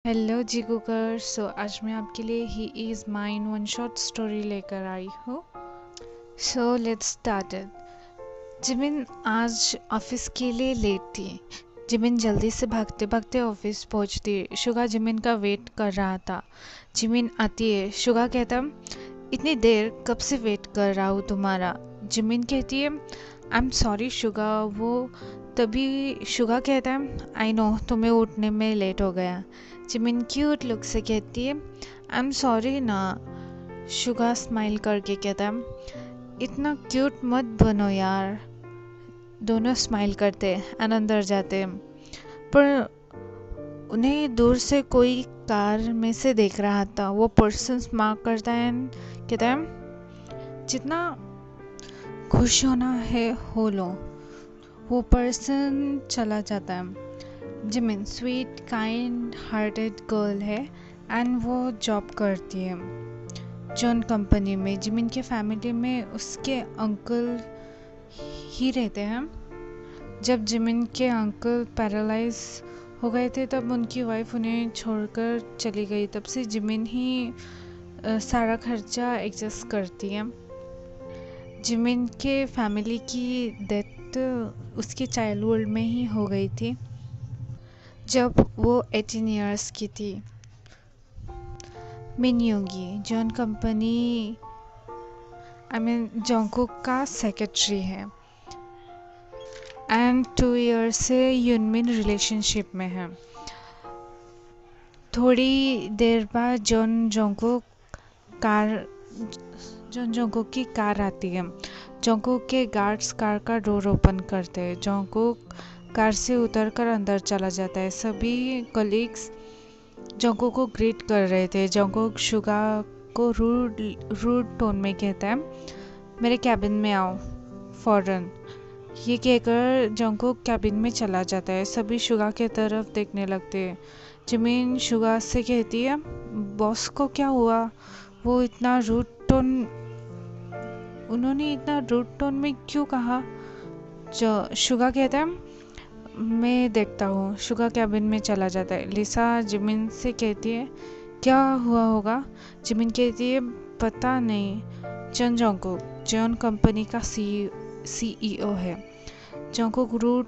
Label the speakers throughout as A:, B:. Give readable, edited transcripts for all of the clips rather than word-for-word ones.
A: Hello जी cooker. आज मैं आपके लिए he is mine one short story लेकर आई हूँ। Let's start it. जिमिन आज ऑफिस के लिए लेट थी। जिमिन जल्दी से भागते भागते ऑफिस पहुँचती। शुगा जिमिन का वेट कर रहा था। जिमिन आती है। शुगा कहता, इतनी देर कब से वेट कर रहा हूँ तुम्हारा। जिमिन कहती है, आई एम सॉरी शुगा। वो तभी शुगा कहता है, आई नो तुम्हें उठने में लेट हो गया। जिमिन क्यूट लुक से कहती है, आई एम सॉरी ना। शुगा स्माइल करके कहता है, इतना क्यूट मत बनो यार। दोनों स्माइल करते एंड अंदर जाते, पर उन्हें दूर से कोई कार में से देख रहा था। वो पर्सन स्मार्ट करता है, कहता है, जितना खुश होना है हो लो। वो पर्सन चला जाता है। Jimin sweet kind hearted girl है एंड वो जॉब करती है जॉन कंपनी में। जिमिन के फैमिली में उसके अंकल ही रहते हैं। जब जिमिन के अंकल पैरालाइज हो गए थे तब उनकी वाइफ उन्हें छोड़कर चली गई। तब से जिमिन ही सारा खर्चा एडजस्ट करती है। जिमिन के फैमिली की डेथ उसके चाइल्डहुड में ही हो गई थी जब वो 18 इयर्स की थी। मिन योंगी जॉन कंपनी जोंगकुक का सेक्रेटरी है एंड 2 इयर्स से यूनमिन रिलेशनशिप में है। थोड़ी देर बाद जॉन जोंगकुक की कार आती है। जोंगकुक के गार्ड्स कार का डोर ओपन करते हैं। जोंगकुक कार से उतरकर अंदर चला जाता है। सभी कलीग्स जोंगकुक को ग्रीट कर रहे थे। जोंगकुक शुगा को रूड टोन में कहता है, मेरे कैबिन में आओ फौरन। ये कहकर जोंगकुक कैबिन में चला जाता है। सभी शुगा के तरफ देखने लगते हैं। जिमिन शुगा से कहती है, बॉस को क्या हुआ? वो इतना रूड टोन उन्होंने इतना रूड टोन में क्यों कहा? जो शुगा कहता है, मैं देखता हूँ। शुगा कैबिन में चला जाता है। लिसा जिमिन से कहती है, क्या हुआ होगा? जिमिन कहती है, पता नहीं। जॉन जोंगकुक जॉन कंपनी का सीईओ है। जोंगकुक रूड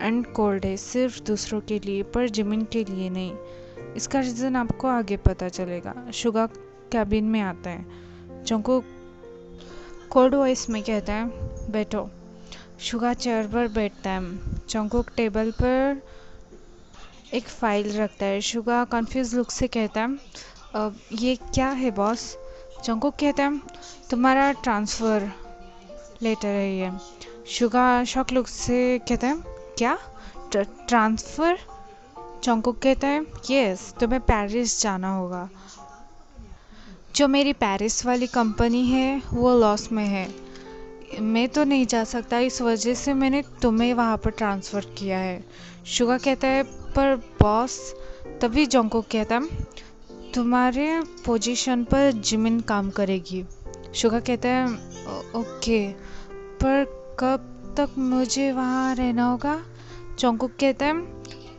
A: एंड कोल्ड है, सिर्फ दूसरों के लिए, पर जिमिन के लिए नहीं। इसका रीज़न आपको आगे पता चलेगा। शुगा कैबिन में आता है। जोंगकुक कोल्ड वॉइस में कहता है, बैठो। शुगा चेयर पर बैठता है। जोंगकुक टेबल पर एक फाइल रखता है। शुगा कंफ्यूज लुक से कहता है, ये क्या है बॉस? जोंगकुक कहता है, तुम्हारा ट्रांसफ़र लेटर है ये। शुगा शॉक लुक से कहता है, क्या ट्रांसफ़र? जोंगकुक कहता है, यस, तुम्हें पेरिस जाना होगा। जो मेरी पेरिस वाली कंपनी है वो लॉस में है। मैं तो नहीं जा सकता, इस वजह से मैंने तुम्हें वहाँ पर ट्रांसफ़र किया है। शुगा कहता है, पर बॉस। तभी जोंगकुक कहता है, तुम्हारे पोजीशन पर जिमिन काम करेगी। शुगा कहता है, ओके, पर कब तक मुझे वहाँ रहना होगा? जोंगकुक कहता है,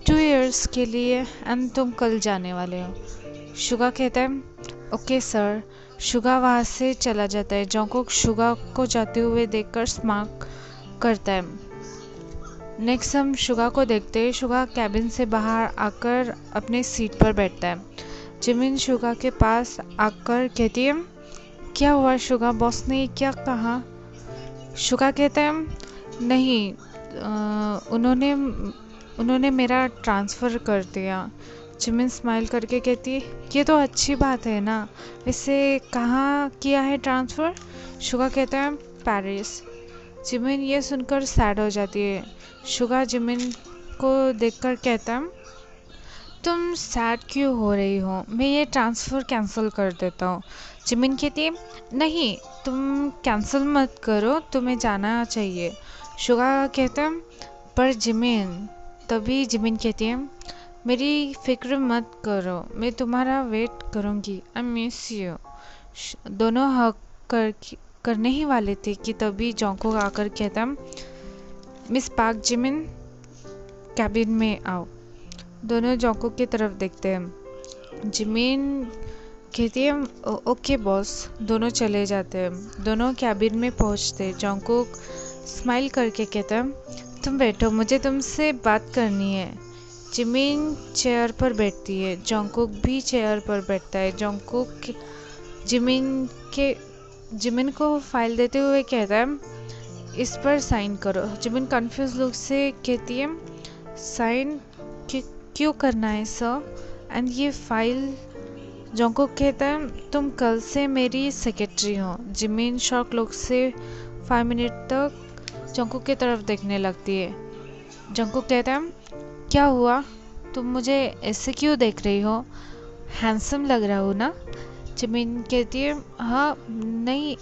A: 2 इयर्स के लिए एंड तुम कल जाने वाले हो। शुगा कहता है, ओके सर। शुगा वहाँ से चला जाता है। जोंगकुक शुगा को जाते हुए देखकर स्मार्ट करता है। नेक्स्ट हम शुगा को देखते हैं। शुगा कैबिन से बाहर आकर अपने सीट पर बैठता है। जिमिन शुगा के पास आकर कहती है, क्या हुआ शुगा, बॉस ने क्या कहा? शुगा कहता है, नहीं, उन्होंने मेरा ट्रांसफ़र कर दिया। जिमिन स्माइल करके कहती है, ये तो अच्छी बात है ना। वैसे कहाँ किया है ट्रांसफ़र? शुगा कहता है, पेरिस। जिमिन ये सुनकर सैड हो जाती है। शुगा जिमिन को देखकर कहता है, तुम सैड क्यों हो रही हो? मैं ये ट्रांसफ़र कैंसिल कर देता हूँ। जिमिन कहती है, नहीं, तुम कैंसिल मत करो, तुम्हें जाना चाहिए। शुगा कहता है, पर जिमिन। तभी जिमिन कहती है, मेरी फिक्र मत करो, मैं तुम्हारा वेट करूँगी, आई मिस यू। दोनों हक करने ही वाले थे कि तभी जोंगकुक आकर कहता, मिस पार्क, जिमिन कैबिन में आओ। दोनों जोंगकुक की तरफ देखते हैं। जिमिन कहती है ओके बॉस। दोनों चले जाते हैं। दोनों कैबिन में पहुंचते। जंगकुक स्माइल करके कहता है तुम बैठो, मुझे तुमसे बात करनी है। जिमिन चेयर पर बैठती है। जंगकुक भी चेयर पर बैठता है। जंगकुक जिमिन को फाइल देते हुए कहता है इस पर साइन करो। जिमिन कंफ्यूज लुक से कहती है साइन क्यों करना है सर, एंड ये फाइल। जंगकुक कहता है तुम कल से मेरी सेक्रेटरी हो। जिमिन शॉक लुक से 5 मिनट तक जंगकुक की तरफ देखने लगती है। जंगकुक कहता है क्या हुआ, तुम मुझे ऐसे क्यों देख रही हो, हैंडसम लग रहा हो ना। जिमिन कहती है हाँ नहीं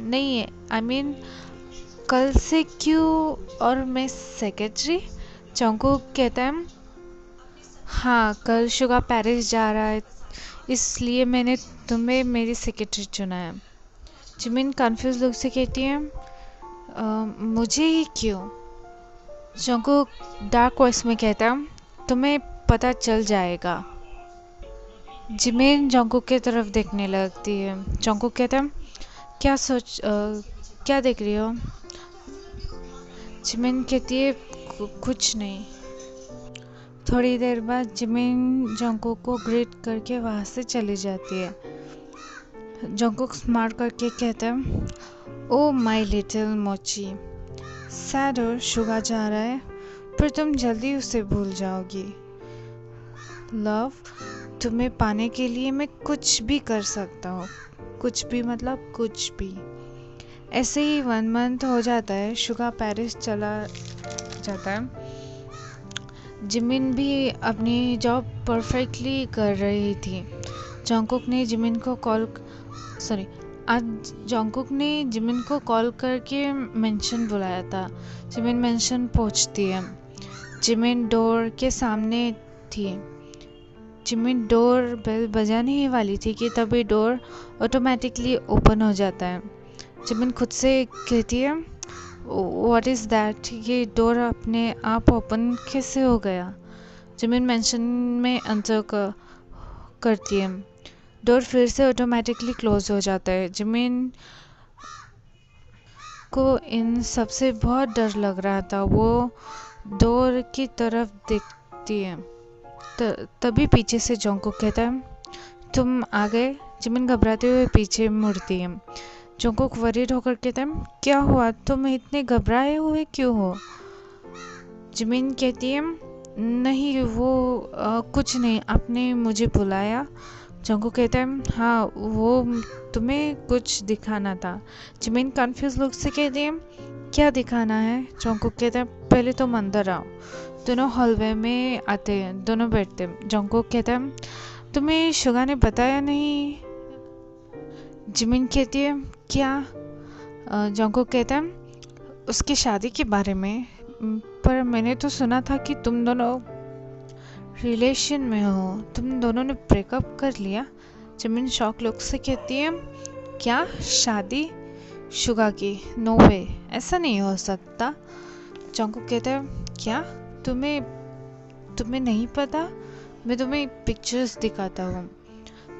A: नहीं, आई मीन कल से क्यों और मैं सेक्रेटरी। जंगकुक कहता है हाँ कल शुगा पेरिस जा रहा है, इसलिए मैंने तुम्हें मेरी सेक्रेटरी चुना है। जिमिन कंफ्यूज लुक से कहती है मुझे ही क्यों। जंगकुक डार्क वॉइस में कहता है तुम्हें पता चल जाएगा। जिमिन जंगकुक की तरफ देखने लगती है। जंगकुक कहता है क्या देख रही हो। जिमिन कहती है कुछ नहीं। थोड़ी देर बाद जिमिन जंगकुक को ग्रीट करके वहाँ से चली जाती है। जंगकुक स्मार्ट करके कहता है ओ माय लिटिल मोची, सैड हो शुगा जा रहा है, पर तुम जल्दी उसे भूल जाओगी। लव, तुम्हें पाने के लिए मैं कुछ भी कर सकता हूँ। कुछ भी मतलब कुछ भी। ऐसे ही 1 मंथ हो जाता है। शुगा पेरिस चला जाता है। जिमिन भी अपनी जॉब परफेक्टली कर रही थी। जंगकुक ने जिमिन को कॉल करके मेंशन बुलाया था। जिमिन मेंशन पहुंचती है। जिमिन डोर के सामने थी। जिमिन डोर बेल बजाने ही वाली थी कि तभी डोर ऑटोमेटिकली ओपन हो जाता है। जिमिन खुद से कहती है व्हाट इज़ दैट, ये डोर अपने आप ओपन कैसे हो गया। जिमिन मेंशन में एंटर करती है। डोर फिर से ऑटोमेटिकली क्लोज हो जाता है। जिमिन को इन सबसे बहुत डर लग रहा था। वो डोर की तरफ देखती है। तभी पीछे से जंगकुक कहता है तुम आ गए। जिमिन घबराते हुए पीछे मुड़ती है। जंगकुक वरीड होकर कहता है क्या हुआ, तुम इतने घबराए हुए क्यों हो। जिमिन कहती है नहीं वो कुछ नहीं, आपने मुझे बुलाया। जंगकुक कहता है हाँ वो तुम्हें कुछ दिखाना था। जिमिन कंफ्यूज लुक से कहती है क्या दिखाना है। जंगकुक कहता है पहले तुम अंदर आओ। दोनों हॉलवे में आते हैं। दोनों बैठते हैं। जंगकुक कहता है तुम्हें शुगा ने बताया नहीं। जिमिन कहती है क्या। जंगकुक कहता है उसकी शादी के बारे में, पर मैंने तो सुना था कि तुम दोनों रिलेशन में हो, तुम दोनों ने ब्रेकअप कर लिया। जिमिन शॉक लुक से कहती है क्या शादी शुगा की, नो वे, ऐसा नहीं हो सकता। जंगकुक कहता है क्या तुम्हें नहीं पता, मैं तुम्हें पिक्चर्स दिखाता हूँ।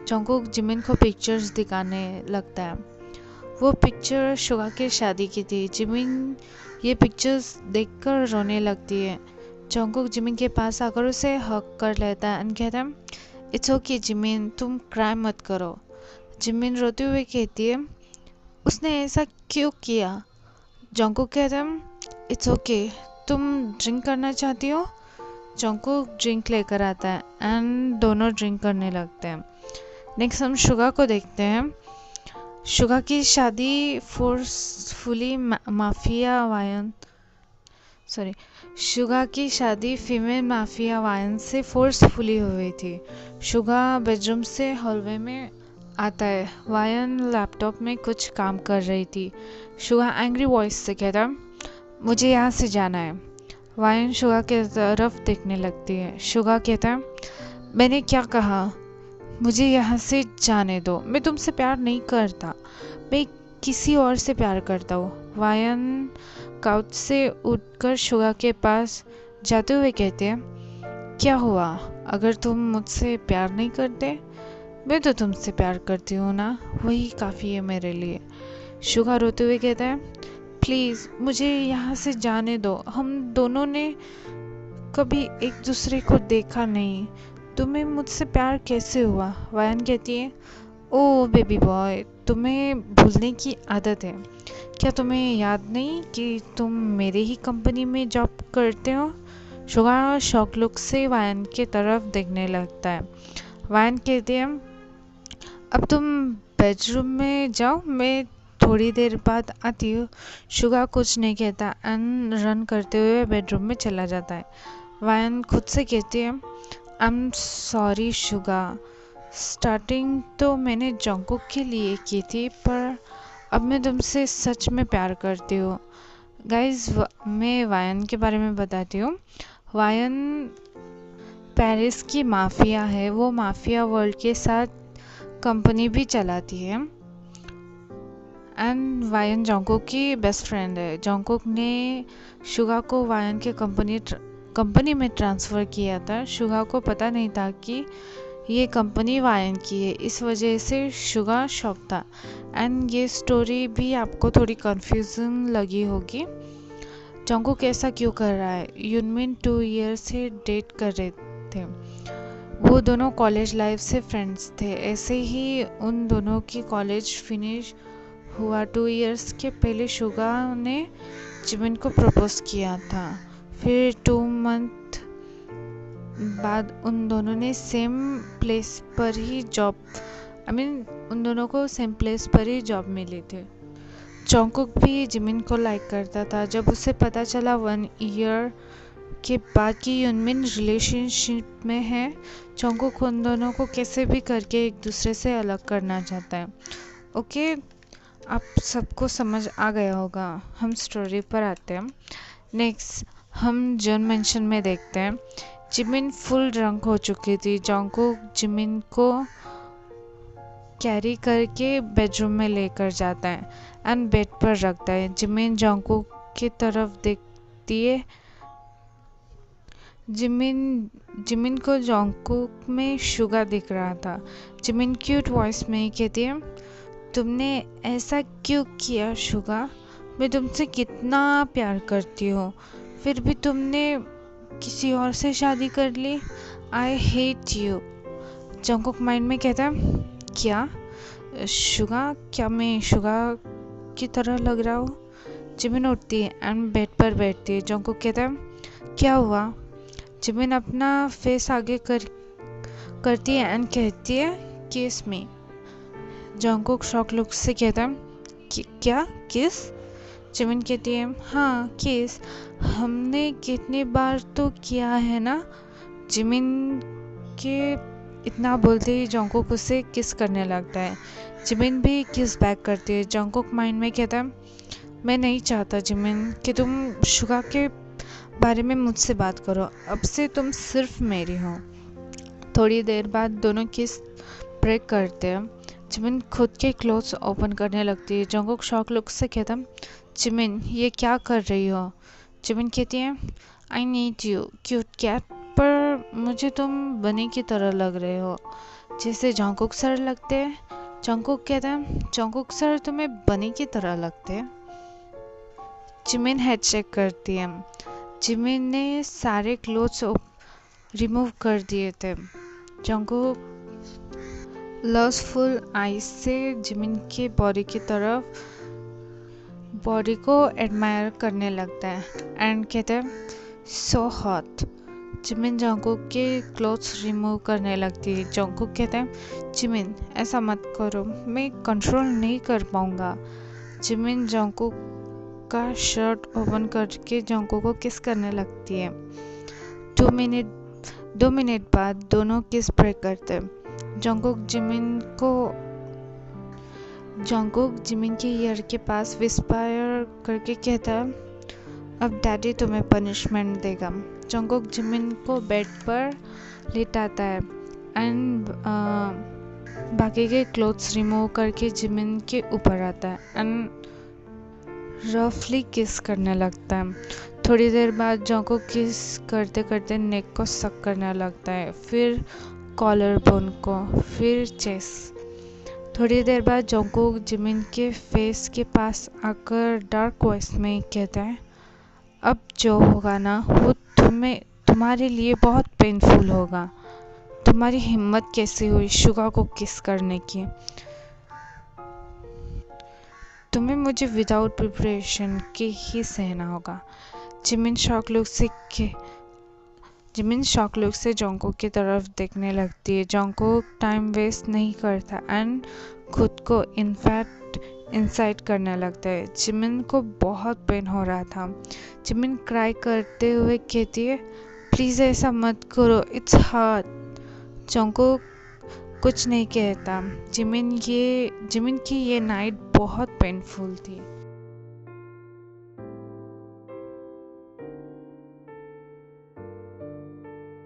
A: जंगकुक जिमिन को पिक्चर्स दिखाने लगता है। वो पिक्चर शुगा की शादी की थी। जिमिन ये पिक्चर्स देखकर रोने लगती है। जंगकुक जिमिन के पास आकर उसे हक कर लेता है एंड कहता है इट्स ओके जिमिन, तुम क्राई मत करो। जिमिन रोते हुए कहती है उसने ऐसा क्यों किया। जंगकुक कहता है इट्स ओके, तुम ड्रिंक करना चाहती हो। जंगकुक ड्रिंक लेकर आता है एंड दोनों ड्रिंक करने लगते हैं। नेक्स्ट हम शुगा को देखते हैं। शुगा की शादी शुगा की शादी फीमेल माफिया वायन से फोर्सफुली हुई थी। शुगा बेडरूम से हॉलवे में आता है। वायन लैपटॉप में कुछ काम कर रही थी। शुगा एंग्री वॉइस से कहता मुझे यहाँ से जाना है। वायन शुगा की तरफ देखने लगती है। शुगा कहता है मैंने क्या कहा, मुझे यहाँ से जाने दो, मैं तुमसे प्यार नहीं करता, मैं किसी और से प्यार करता हूँ। वायन काउच से उठकर शुगा के पास जाते हुए कहते हैं क्या हुआ, अगर तुम मुझसे प्यार नहीं करते, मैं तो तुमसे प्यार करती हूँ ना, वही काफ़ी है मेरे लिए। शुगा रोते हुए कहता है, प्लीज़ मुझे यहाँ से जाने दो, हम दोनों ने कभी एक दूसरे को देखा नहीं, तुम्हें मुझसे प्यार कैसे हुआ? वायन कहती है, ओ बेबी बॉय, तुम्हें भूलने की आदत है क्या? तुम्हें याद नहीं कि तुम मेरे ही कंपनी में जॉब करते हो? शुगा शौक लुक से वायन की तरफ देखने लगता है। वायन कहती है, अब तुम बेडरूम में जाओ, मैं थोड़ी देर बाद आती हूँ। शुगा कुछ नहीं कहता एंड रन करते हुए बेडरूम में चला जाता है। वायन खुद से कहती है, I am sorry Suga, starting तो मैंने जंगकुक के लिए की थी, पर अब मैं तुमसे सच में प्यार करती हूँ। गाइज, मैं वायन के बारे में बताती हूँ। वायन पेरिस की माफिया है, वो माफिया वर्ल्ड के साथ कंपनी भी चलाती है एंड वायन जंगकुक की बेस्ट फ्रेंड है। जंगकुक ने शुगा को वायन के कंपनी में ट्रांसफ़र किया था। शुगा को पता नहीं था कि ये कंपनी वायन की है, इस वजह से शुगा शॉक था। एंड ये स्टोरी भी आपको थोड़ी कंफ्यूजन लगी होगी। जंगकुक ऐसा क्यों कर रहा है? यूनमिन 2 ईयर से डेट कर रहे थे, वो दोनों कॉलेज लाइफ से फ्रेंड्स थे। ऐसे ही उन दोनों की कॉलेज फिनिश हुआ। 2 ईयर्स के पहले शुगा ने जिमिन को प्रपोज किया था। फिर 2 मंथ बाद उन दोनों ने सेम प्लेस पर ही जॉब उन दोनों को सेम प्लेस पर ही जॉब मिली थी। जंगकुक भी जिमिन को लाइक करता था। जब उसे पता चला 1 ईयर के बाद कि यूनमिन रिलेशनशिप में है, जंगकुक उन दोनों को कैसे भी करके एक दूसरे से अलग करना चाहता है। ओके, आप सबको समझ आ गया होगा। हम स्टोरी पर आते हैं। नेक्स्ट हम जॉन मेंशन में देखते हैं। जिमिन फुल ड्रंक हो चुकी थी। जंगकुक जिमिन को कैरी करके बेडरूम में लेकर जाता है एंड बेड पर रखता है। जिमिन जंगकुक की तरफ देखती है। जिमिन को जंगकुक में शुगा दिख रहा था। जिमिन क्यूट वॉइस में कहती है, तुमने ऐसा क्यों किया शुगा? मैं तुमसे कितना प्यार करती हूँ, फिर भी तुमने किसी और से शादी कर ली। I hate you. Jungkook mind में कहता है, क्या शुगा, क्या मैं शुगा की तरह लग रहा हूँ? जिमिन उठती है एंड बेड पर बैठती है। जंगकुक कहता है, क्या हुआ? जिमिन अपना फेस आगे करती है एंड कहती है, किस मी। जंगकुक शॉक लुक से कहता है, क्या किस? जिमिन कहती है, हाँ किस, हमने कितनी बार तो किया है ना। जिमिन के इतना बोलते ही जंगकुक उसे किस करने लगता है। जिमिन भी किस बैक करती है। जंगकुक माइंड में कहता है, मैं नहीं चाहता जिमिन कि तुम शुगा के बारे में मुझसे बात करो, अब से तुम सिर्फ मेरी हो। थोड़ी देर बाद दोनों किस ब्रेक करते हैं। जिमिन खुद के क्लोथ्स ओपन करने लगती है। जंगकुक शॉक लुक से कहता है, जिमिन ये क्या कर रही हो? जिमिन कहती है, I need you cute cat, पर मुझे तुम बनी की तरह लग रहे हो, जैसे जंगकुक सर लगते हैं। जंगकुक कहता है, जंगकुक सर तुम्हें बनी की तरह लगते हैं? जिमिन हेड चेक करती है। जिमिन ने सारे क्लोथ्स रिमूव कर दिए थे। जंगकुक लस्टफुल आईज से जिमिन के बॉडी को एडमायर करने लगता है एंड कहता है, सो हॉट। जिमिन जंगकुक के क्लोथ्स रिमूव करने लगती है। जंगकुक कहता है, जिमिन ऐसा मत करो, मैं कंट्रोल नहीं कर पाऊंगा। जिमिन जंगकुक का शर्ट ओपन करके जंगकुक को किस करने लगती है। 2 मिनट बाद दोनों किस ब्रेक करते हैं। जंगकुक जिमिन के ईयर के पास विस्पर करके कहता है, अब डैडी तुम्हें पनिशमेंट देगा। जंगकुक जिमिन को बेड पर लेटाता है एंड बाकी के क्लोथ्स रिमूव करके जिमिन के ऊपर आता है एंड रफली किस करने लगता है। थोड़ी देर बाद जोंगकुक किस करते करते नेक को सक करने लगता है, फिर कॉलर बोन को, फिर चेस्ट। थोड़ी देर बाद जोंगकुक जिमिन के फेस के पास आकर डार्क वॉइस में कहता है, अब जो होगा ना वो तुम्हारे लिए बहुत पेनफुल होगा। तुम्हारी हिम्मत कैसे हुई शुगा को किस करने की? तुम्हें मुझे विदाउट प्रिपरेशन के ही सहना होगा। जिमिन शॉक लुक से जोंगकुक की तरफ देखने लगती है। जोंगकुक टाइम वेस्ट नहीं करता एंड खुद को इनफैक्ट इंसाइट करने लगता है। जिमिन को बहुत पेन हो रहा था। जिमिन क्राई करते हुए कहती है, प्लीज़ ऐसा मत करो, इट्स हार्ड। जोंगकुक कुछ नहीं कहता। जिमिन की ये नाइट बहुत पेनफुल थी।